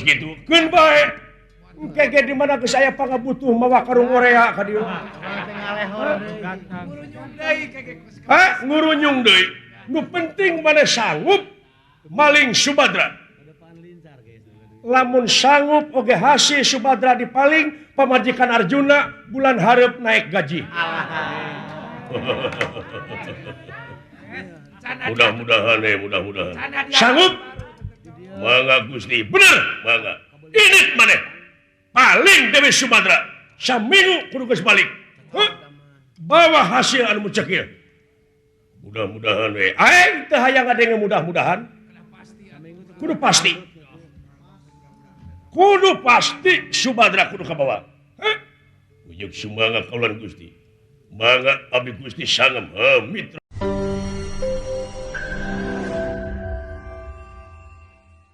gitu di mana ke saya butuh mawa karung Korea ngurunyung nu penting mana sanggup maling Subadra lamun sanggup Oke hasil Subadra dipaling pemajikan Arjuna bulan harap naik gaji mudah-mudahan sanggup Gusti bener ini mana paling Dewi Subadra saminggu kudu balik bawa hasil anu mucakil mudah-mudahan hayang ada yang mudah-mudahan kudu pasti Subadra kudu ke bawah ujuk semangat kaulan Gusti mangga abdi Gusti sangem mitra